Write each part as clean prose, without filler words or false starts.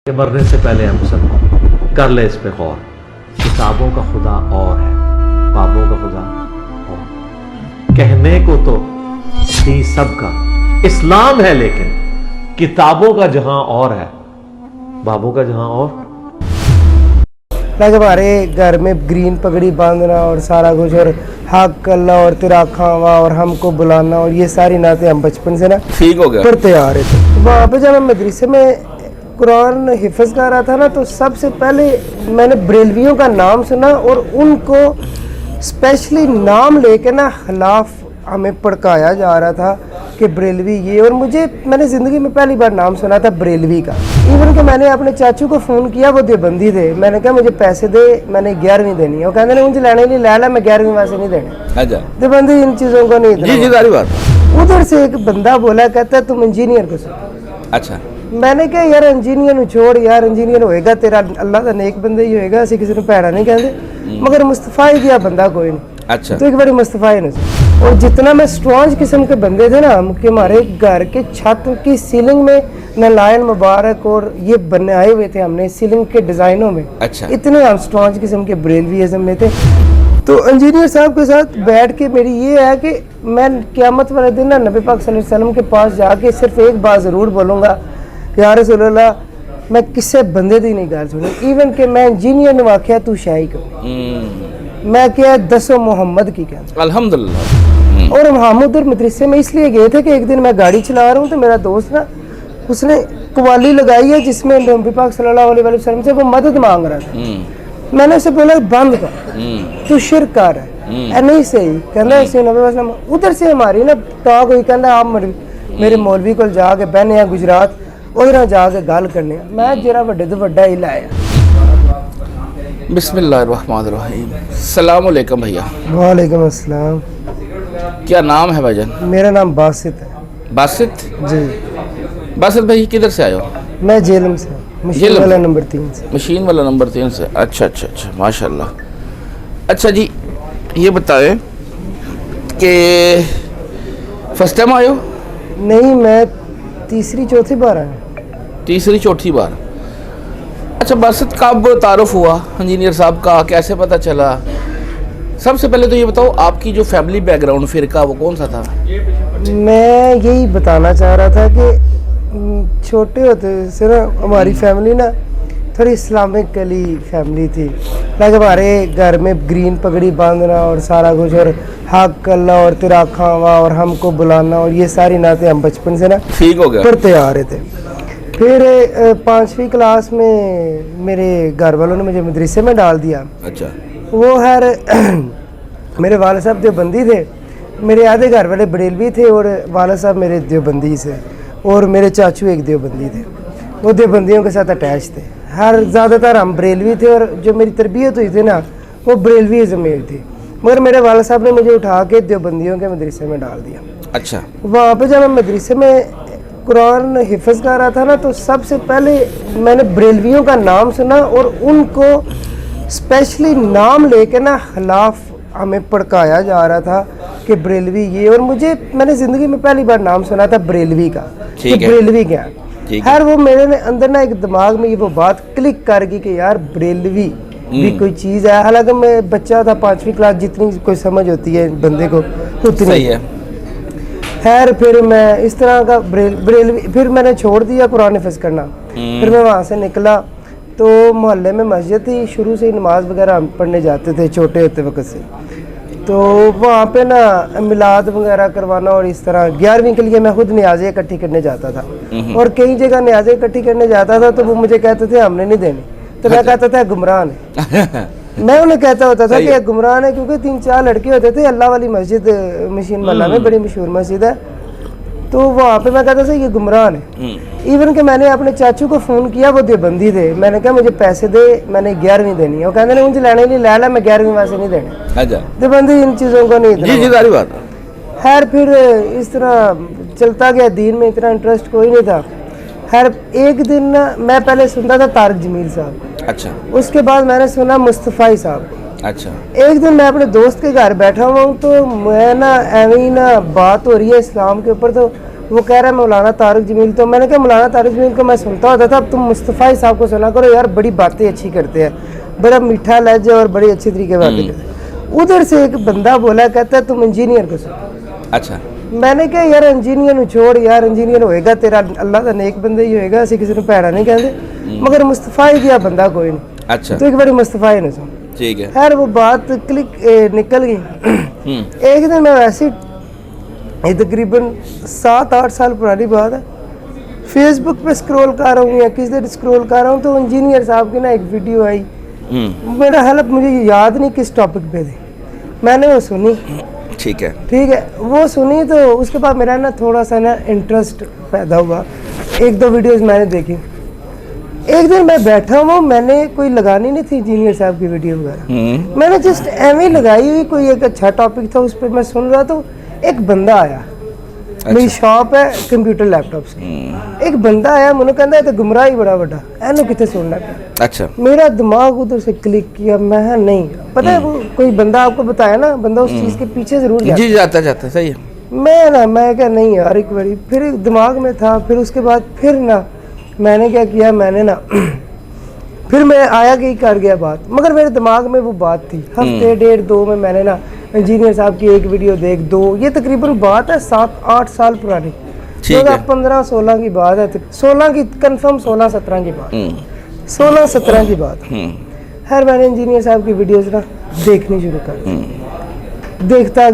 कि मरने से पहले हम सब कर ले इस पे गौर। किताबों का खुदा और है, बाबों का खुदा और। कहने को तो दी सबका इस्लाम है, लेकिन किताबों का जहां और है, बाबों का जहां और। हमारे घर में ग्रीन पगड़ी बांधना और सारा कुछ, और हक अल्लाह और तेरा खावा और हमको बुलाना, और ये सारी नातें हम बचपन से ना ठीक हो गया करते आ रहे थे। वहाँ पे जब मैं मदरसे में कुरान हिफ्ज़ कर रहा था ना, तो सबसे पहले मैंने बरेलवियों का नाम सुना और उनको स्पेशली नाम लेके ना खिलाफ हमें भड़काया जा रहा था कि बरेलवी ये। और मैंने ज़िंदगी में पहली बार नाम सुना था बरेलवी का। इवन कि मैंने अपने चाचू को फ़ोन किया, वो देवबंदी थे। मैंने कहा मुझे पैसे दे, मैंने 11वीं देनी है। वो कहते नहीं मुझे लेने नहीं ला मैं 11वीं वैसे नहीं देने। अच्छा, देवबंदी इन चीज़ों को नहीं जी जी सारी बात। उधर से एक बंदा बोला, कहता है तुम इंजीनियर को सुनो। अच्छा, मैंने कहा यार इंजीनियर छोड़ यार, इंजीनियर होएगा तेरा अल्लाह का नेक बंदा ही होएगा, असं किसी ने भैड़ा नहीं कहते, मगर मुस्तफा ही गया बंदा कोई नहीं। अच्छा, तो एक बार मुस्तफा ही नहीं। और जितना मैं स्ट्रॉन्ग किस्म के बंदे थे ना, कि हमारे घर के छत की सीलिंग में नालायन मुबारक और ये बनाए हुए थे हमने सीलिंग के डिज़ाइनों में। अच्छा, इतने हम स्ट्रॉन्ग किस्म के बरेलवीज़म में थे। तो इंजीनियर साहब के साथ बैठ के मेरी ये है कि मैं क़यामत वाले दिन ना नबी पाक सल्लल्लाहु अलैहि वसल्लम के पास जाके सिर्फ एक बात ज़रूर बोलूँगा, या रसूल अल्लाह मैं किसी बंदे दी नहीं गल सुनी। इवन कि मैं इंजीनियर ने आख्या तू शाही को, मैं क्या दसो मोहम्मद की कहना अल्हम्दुलिल्लाह। और हम उधर मदरसे में इसलिए गए थे कि एक दिन मैं गाड़ी चला रहा हूँ तो मेरा दोस्त ना, उसने कवाली लगाई है जिसमें नबी पाक सल्लल्लाहु अलैहि वसल्लम से वो मदद मांग रहा था। मैंने उसे बोला बंद कर, तू शिरक कर है नहीं सही। कहना ऐसे नबी वसल्लम उधर से हमारी ना टॉक हुई। कहना आप मेरे मौलवी को जाके बहने गुजरात उधर जाके गल करने। मैं जरा वड्डे तो वड्डा ही लाया। बिस्मिल्लाहिर्रहमानिर्रहीम। अस्सलाम वालेकुम भैया। वालेकुम अस्सलाम। क्या नाम है भाईजान? मेरा नाम बासित है। बासित जी। बासित भाई किधर से आए हो? मैं जेलम से, मशीन वाला नंबर 3 से। मशीन वाला नंबर 3 से। अच्छा अच्छा अच्छा, माशाल्लाह। अच्छा जी, ये बताएं कि फर्स्ट टाइम आए हो? नहीं, मैं तीसरी चौथी बार आया। तीसरी चौथी बार। अच्छा बासित, कब तारुफ हुआ इंजीनियर साहब का, कैसे पता चला? सबसे पहले तो ये बताओ आपकी जो फैमिली बैकग्राउंड फ़िरका वो कौन सा था? मैं यही बताना चाह रहा था कि छोटे होते से ना हमारी फैमिली ना थोड़ी इस्लामिक कली फैमिली थी। लाइक हमारे घर में ग्रीन पगड़ी बांधना और सारा कुछ, और हक अल्लाह और तेरा खावा और हमको बुलाना, और ये सारी नातें हम बचपन से ना ठीक हो गया करते आ रहे थे। फिर 5वीं क्लास में मेरे घर वालों ने मुझे मदरसे में डाल दिया। अच्छा, वो हर मेरे वाले साहब देवबंदी थे, मेरे आधे घर वाले बरेलवी थे, और वाले साहब मेरे देवबंदी से, और मेरे चाचू एक देवबंदी थे। वो देवबंदियों के साथ अटैच थे। हर ज़्यादातर हम बरेलवी थे, और जो मेरी तरबियत हुई थी ना वो बरेलवीज़म में थी। मगर मेरे वाले साहब ने मुझे उठा के देवबंदियों के मदरसे में डाल दिया। अच्छा, वहाँ पे जब मैं मदरसे में कुरान हिफ्ज़ कर रहा था ना, तो सबसे पहले मैंने बरेलवियों का नाम सुना और उनको स्पेशली नाम लेके ना खिलाफ हमें भड़काया जा रहा था कि बरेलवी ये। और मैंने ज़िंदगी में पहली बार नाम सुना था बरेलवी का, कि बरेलवी क्या है। खैर वो मेरे अंदर ना एक दिमाग में ये वो बात क्लिक कर गई कि यार बरेलवी भी कोई चीज़ है। हालांकि मैं बच्चा था, 5वीं क्लास, जितनी कोई समझ होती है बंदे को उतनी सही है। खैर फिर मैं इस तरह का बरेलवी, फिर मैंने छोड़ दिया कुरान हिफ्ज़ करना। फिर मैं वहाँ से निकला तो मोहल्ले में मस्जिद थी, शुरू से ही नमाज वगैरह हम पढ़ने जाते थे छोटे होते वक्त से। तो वहाँ पे ना मिलाद वगैरह करवाना, और इस तरह 11वीं के लिए मैं खुद न्याज़ें इकट्ठी करने जाता था, और कई जगह न्याज़ें इकट्ठी करने जाता था तो वो मुझे कहते थे हमने नहीं देनी। तो मैं कहता था गुमराह है। मैं उन्हें कहता होता था कि गुमराह है, क्योंकि 3-4 लड़के होते थे। अल्लाह वाली मस्जिद मशीन मल्ला में बड़ी मशहूर मस्जिद है, तो वहाँ पे मैं कहता था ये गुमराह है। इवन कि मैंने अपने चाचू को फ़ोन किया, वो देवबंदी थे। मैंने कहा मुझे पैसे दे, मैंने 11वीं देनी है। वो कहते नहीं मुझे लेने नहीं ला मैं 11वीं वैसे नहीं देने। अच्छा, देवबंदी इन चीज़ों को नहीं। जी जी सारी बात। खैर फिर इस तरह चलता गया, दीन में इतना इंटरेस्ट कोई नहीं था। खैर एक दिन ना मैं पहले सुनता था तारिक जमील साहब। अच्छा, उसके बाद मैंने सुना मुस्तफ़ा साहब। अच्छा, एक दिन मैं अपने दोस्त के घर बैठा हुआ हूँ, तो मैं ना एवं ही ना बात हो रही है इस्लाम के ऊपर, तो वो कह रहा है मौलाना तारिक जमील। तो मैंने कहा मौलाना तारिक जमील को मैं सुनता होता था, अब तुम मुस्तफ़ा साहब को सुना करो यार, बड़ी बातें अच्छी करते हैं, बड़ा मीठा लहजा और बड़ी अच्छी तरीके बातें करते हैं। उधर से एक बंदा बोला, कहता है तुम इंजीनियर को सुनो। अच्छा, मैंने कहा यार इंजीनियर छोड़ यार, इंजीनियर होएगा तेरा अल्लाह का नेक बंदा ही होएगा, असं किसी ने भैड़ा नहीं कहते, मगर मुस्तफ़ा ही गया बंदा कोई नहीं। अच्छा, तो एक बार मुस्तफ़ा ही नहीं सुन, ठीक है। खैर वो बात निकल गई। एक दिन मैं वैसे ये तकरीबन 7-8 साल पुरानी बात है, फेसबुक पे स्क्रॉल कर रहा हूँ या किस दिन स्क्रॉल कर रहा हूँ, तो इंजीनियर साहब की ना एक वीडियो आई, मेरा हालत मुझे याद नहीं किस टॉपिक पे थी, मैंने वो सुनी। ठीक है, ठीक है, वो सुनी तो उसके बाद मेरा ना थोड़ा सा ना इंटरेस्ट पैदा हुआ, 1-2 वीडियोस मैंने देखी। एक दिन मैं बैठा हूँ, मैंने कोई लगानी नहीं थी इंजीनियर साहब की वीडियो वगैरह, मैंने जस्ट एम लगाई हुई, कोई एक अच्छा टॉपिक था उस पर मैं सुन रहा, तो एक बंदा आया। अच्छा। मेरी शॉप है कंप्यूटर लैपटॉप से, एक बंदा आया, मैंने कहता है गुमराह ही बड़ा बड़ा एनू कितने सुनना पे। अच्छा, मेरा दिमाग उधर से क्लिक किया, मैं नहीं पता है, वो कोई बंदा आपको बताया ना, बंदा उस चीज़ के पीछे जरूर जाता। जी, जाता सही है। मैं क्या नहीं यार, एक बारी फिर दिमाग में था, फिर उसके बाद फिर ना मैंने क्या किया, मैंने ना फिर मैं आया कि कर गया बात, मगर मेरे दिमाग में वो बात थी। हफ्ते 1.5-2 में मैंने ना इंजीनियर साहब की एक वीडियो देख, 2 ये तकरीबन बात है 7-8 साल पुरानी, 2015-16 की बात है, 16 की कंफर्म, 16-17 की बात, 16-17 की बात। खैर मैंने इंजीनियर साहब की वीडियोस ना देखनी शुरू कर दी, देखता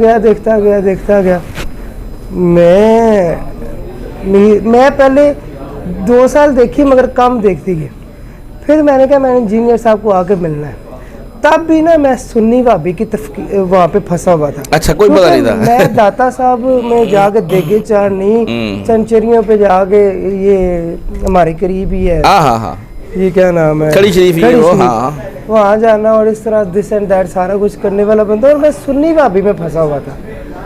गया। मैं पहले 2 साल देखी मगर कम देखती गई, फिर मैंने कहा मैंने इंजीनियर साहब को आके मिलना है। तब भी ना मैं सुन्नी भाभी की वहाँ पे फंसा हुआ था। अच्छा, कोई पता नहीं था। मैं दाता साहब में जाके देगे चारनी चंचरियों पे जाके, ये हमारे करीब ही है, हाँ, ये क्या नाम है, खड़ी शरीफ ही वो, हाँ, वहाँ जाना और इस तरह दिस एंड दैट सारा कुछ करने वाला बंदा, और मैं सुन्नी भाभी में फंसा हुआ था।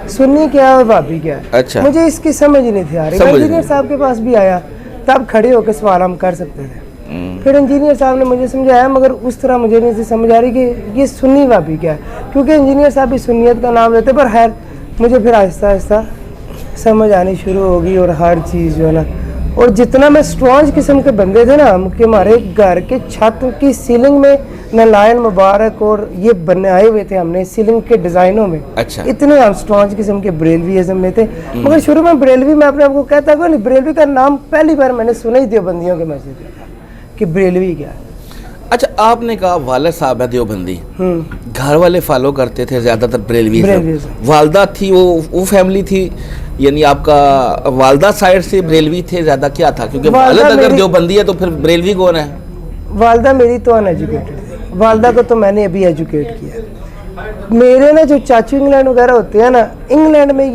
सुन्नी क्या और भाभी क्या है, अच्छा, मुझे इसकी समझ नहीं थी आ रही। मैं इंजीनियर साहब के पास भी आया, तब खड़े होकर सवाल हम कर सकते थे। फिर इंजीनियर साहब ने मुझे समझाया, मगर उस तरह मुझे नहीं समझ आ रही कि ये सुन्नी भाभी क्या है, क्योंकि इंजीनियर साहब भी सुन्नियत का नाम लेते। पर खैर मुझे फिर आहिस्ता आहिस्ता समझ आनी शुरू होगी, और हर चीज़ जो है ना, और जितना मैं स्ट्रॉन्ग किस्म के बंदे थे ना, कि हमारे घर के छत की सीलिंग में नालायन मुबारक और ये बनाए हुए थे हमने सीलिंग के डिज़ाइनों में। अच्छा, इतने हम स्ट्रॉन्ग किस्म के बरेलवीज़म में थे। मगर शुरू में बरेलवी मैं अपने आपको कहता हूँ नहीं, बरेलवी का नाम पहली बार मैंने सुना ही देवबंदियों के मस्जिद में कि बरेलवी क्या है। अच्छा, आपने कहा वालिद साहब है देवबंदी, घर वाले फॉलो करते थे ज्यादातर बरेलवी, वालदा थी वो फैमिली थी, यानी आपका वालदा साइड से बरेलवी थे ज्यादा, क्या था? क्योंकि वालिद अगर देवबंदी है तो फिर बरेलवी कौन है? वालदा मेरी तो अनएजुकेटेड थी, वालदा को तो मैंने अभी एजुकेट किया। मेरे ना जो चाचू इंग्लैंड वगैरह होते हैं ना, इंग्लैंड में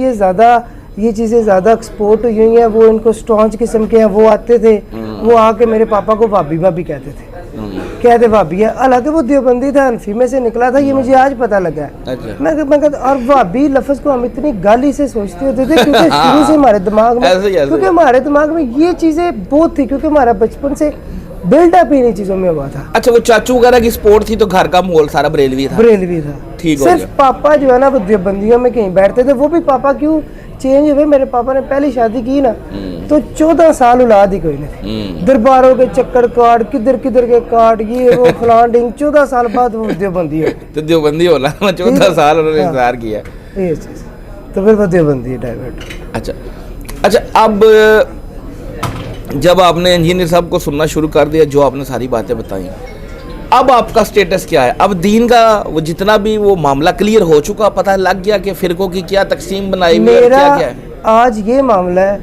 ये चीज़ें ज़्यादा एक्सपोर्ट हुई हैं, वो इनको स्ट्रॉन्ग किस्म के हैं, वो आते थे, वो आके मेरे पापा को भाभी कहते थे, कहते भाभी है। हालांकि वो देवबंदी था, हनफी में से निकला था, ये मुझे आज पता लगा है। अच्छा। मैं कहता, और भाभी लफ्ज़ को हम इतनी गाली से सोचते होते थे, क्योंकि शुरू से हमारे दिमाग में, क्योंकि हमारे दिमाग में ये चीज़ें बहुत थी, क्योंकि हमारा बचपन से बिल्डअप ही इन चीज़ों में हुआ था। अच्छा, वो चाचू वगैरह की सपोर्ट थी तो घर का माहौल सारा बरेलवी था। ठीक हो गया। सिर्फ पापा जो है ना वो देवबंदियों में कहीं बैठते थे, वो भी पापा क्यों चेंज हुए, मेरे पापा ने पहली शादी की ना तो 14 साल औलाद ही कोई नहीं, दरबारों के चक्कर काट, किधर के काट, ये वो फलांडिंग, 14 साल बाद वो देवबंदी हो तो देवबंदी होला 14 साल उन्होंने इंतजार किया, ये चीज़, तो फिर वो देवबंदी डाइवर्ट। अच्छा, अब जब आपने इंजीनियर साहब को सुनना शुरू कर दिया, जो आपने सारी बातें बताई, अब आपका स्टेटस क्या है? अब दीन का वो जितना भी वो मामला क्लियर हो चुका, पता लग गया कि फिरकों की क्या तकसीम बनाई हुई है, क्या है? आज ये मामला है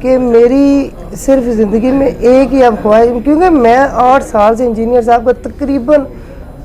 कि मेरी सिर्फ ज़िंदगी में एक ही अब ख्वाहिश, क्योंकि मैं 8 साल से इंजीनियर साहब का तकरीबन,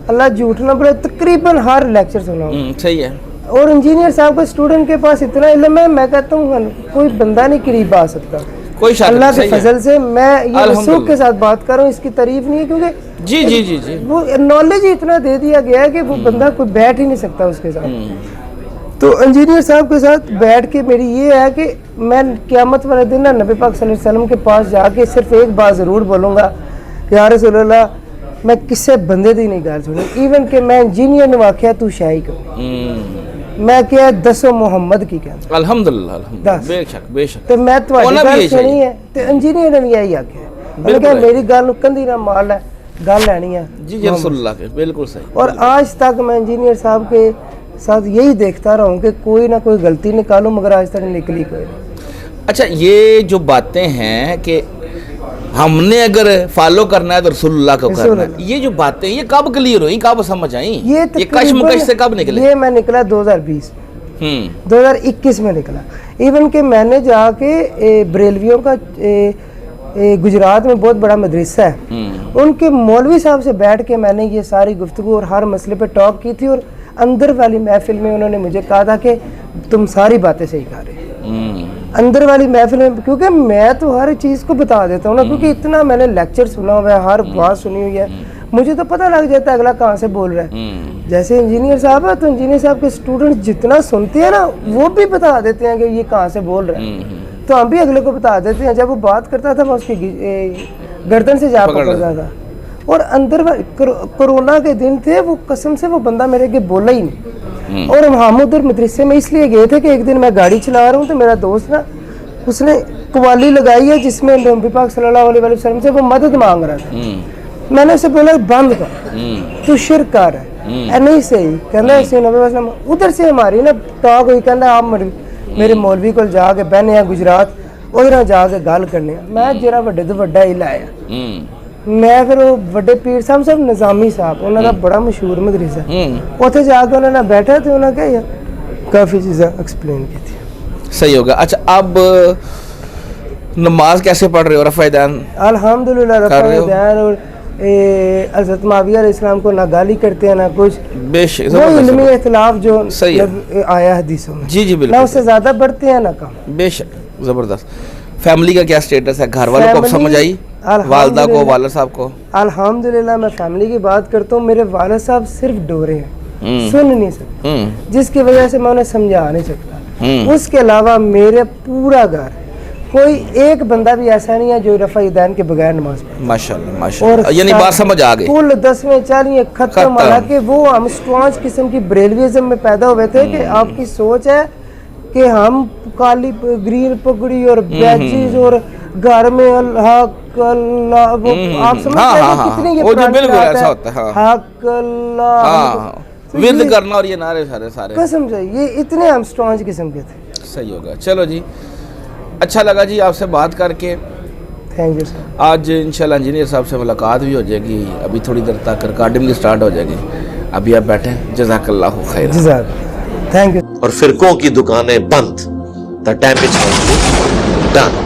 अल्लाह झूठ ना बोले, तकरीबन हर लेक्चर सुना हूँ। सही है। और इंजीनियर साहब के स्टूडेंट के पास इतना इल्म है, मैं कहता हूँ कोई बंदा नहीं करीब आ सकता, कोई अल्लाह के फजल से। मैं ये रसूख के साथ बात कर रहा हूँ, इसकी तारीफ नहीं है, क्योंकि जी वो नॉलेज ही इतना दे दिया गया है कि वो बंदा कोई बैठ ही नहीं सकता उसके साथ। तो इंजीनियर साहब के साथ बैठ के मेरी ये है कि मैं क़यामत वाले दिन ना नबी पाक सल्लल्लाहु अलैहि वसल्लम के पास जाके सिर्फ एक बात ज़रूर बोलूँगा, या रसूलल्लाह, मैं किसी बंदे दी नहीं गल सुनी, इवन कि मैं इंजीनियर ने आख्या तू शाही कर, मैं क्या दसो मोहम्मद की कहना अल्हम्दुलिल्लाह अल्हम्दुलिल्लाह, दस। बेशक बेशक। ਤੇ ਮੈਂ ਤੁਹਾਡੀ ਉਹਨਾਂ ਵੀ ਗੱਲ ਇਹੀ ਸੁਣੀ ਹੈ ਤੇ ਇੰਜੀਨੀਅਰ ਨੇ ਵੀ ਇਹੀ ਆਖਿਆ ਮੈਂ ਕਿਹਾ ਬਿਲਕੁਲ। ਮੇਰੀ ਗੱਲ ਨੂੰ ਕੰਧੀ ਨਾਲ ਮਾਰ ਲੈ ਗੱਲ ਲੈਣੀ है जी जी रसूलुल्लाह के बिल्कुल सही। और आज तक मैं इंजीनियर साहब के साथ यही देखता रहा हूँ कि कोई ना कोई गलती निकालूं मगर आज तक निकली कोई नहीं। अच्छा ये जो बातें हैं कि हमने अगर फॉलो करना है तो रसूलुल्लाह को करना है, ये जो बातें ये कब क्लियर हुई, कब समझ आई, ये कश्मकश से कब निकले? ये मैं निकला 2020 2021 में निकला। इवन कि मैंने जाके बरेलवियों का गुजरात में बहुत बड़ा मदरसा है, उनके मौलवी साहब से बैठ के मैंने ये सारी गुफ्तगू और हर मसले पे टॉक की थी और अंदर वाली महफिल में उन्होंने मुझे कहा था कि तुम सारी बातें सही कर रहे हो। अंदर वाली महफिल में क्योंकि मैं तो हर चीज़ को बता देता हूँ ना, क्योंकि इतना मैंने लेक्चर सुना हुआ है, हर बात सुनी हुई है, मुझे तो पता लग जाता है अगला कहाँ से बोल रहा है। जैसे इंजीनियर साहब है तो इंजीनियर साहब के स्टूडेंट जितना सुनते हैं ना वो भी बता देते हैं कि ये कहाँ से बोल रहा है, तो हम भी अगले को बता देते हैं। जब वो बात करता था मैं उसकी गर्दन से जा पकड़ता था। और अंदर कोरोना के दिन थे, वो कसम से वो बंदा मेरे के बोला ही नहीं। और हम उधर मदरसे में इसलिए गए थे कि एक दिन मैं गाड़ी चला रहा हूँ तो मेरा दोस्त ना उसने कवाली लगाई है जिसमें नबी पाक सल्लल्लाहु अलैहि वसल्लम से वो मदद मांग रहा था। मैंने उसे बोला बंद कर, तू शिरक कर रहा है, नहीं सही कहना ऐसे नबी वसल्लम। उधर से हमारी ना टॉक हुई, कहना आप मेरे मौलवी को जाके बहने गुजरात उधर जाके गल करने। मैं जरा ਵੱਡੇ ਤੋਂ ਵੱਡਾ ਹੀ ਲਾਇਆ। मैं फिर वो बड़े पीर साहब निजामी साहब उन्होंने बड़ा मशहूर मदरसा उत्थे जाके उन्होंने बैठा तो उन्होंने क्या काफ़ी चीज़ें एक्सप्लेन की थी। सही होगा। अच्छा अब नमाज कैसे पढ़ रहे हो? रफ़ा-ए-दैन अल्हम्दुलिल्लाह रफ़ा-ए-दैन और हज़रत माविया अलैहिस्सलाम को ना गाली करते हैं ना कुछ, बेशक वो इल्मी इख्तिलाफ जो सही है। आया हदीसों में जी जी ना बिल्कुल उससे ज़्यादा बढ़ते हैं ना कम। बेशक ज़बरदस्त। फैमिली का क्या स्टेटस है? घर वालों को समझ आई? वालदा को, वालिद साहब को? अल्हम्दुलिल्लाह मैं फैमिली की बात करता हूँ, मेरे वालिद साहब सिर्फ डोरे हैं, सुन नहीं सकते, जिसकी वजह से मैं उन्हें समझा नहीं सकता। उसके अलावा मेरे पूरा घर कोई एक बंदा भी ऐसा नहीं है जो रफ़ा-ए-दैन के बगैर नमाज पढ़े। माशाल्लाह माशाल्लाह, यानी बात समझ आ गई। कुल 10वें 40 खत्म। हालांकि वो हम स्ट्रॉन्ग किस्म की बरेलविज़म में पैदा हुए थे कि आपकी सोच है कि हम काली ग्रीन पगड़ी और बैजीज और घर में हक अल्लाह, वो आप समझ रहे हैं कितनी ये बिल्कुल ऐसा होता है। हक अल्लाह विर्द करना और ये नारे सारे कसम से ये इतने हम स्ट्रॉन्ग किस्म के थे। सही होगा। चलो जी, अच्छा लगा जी आपसे बात करके। Thank you sir. आज इंशाल्लाह इंजीनियर साहब से मुलाकात भी हो जाएगी, अभी थोड़ी देर तक रिकॉर्डिंग भी स्टार्ट हो जाएगी। अभी आप बैठे, जज़ाकल्लाहु खैर। जज़ाक थैंक यू। और फिरकों की दुकानें बंद, द डैमेज डन।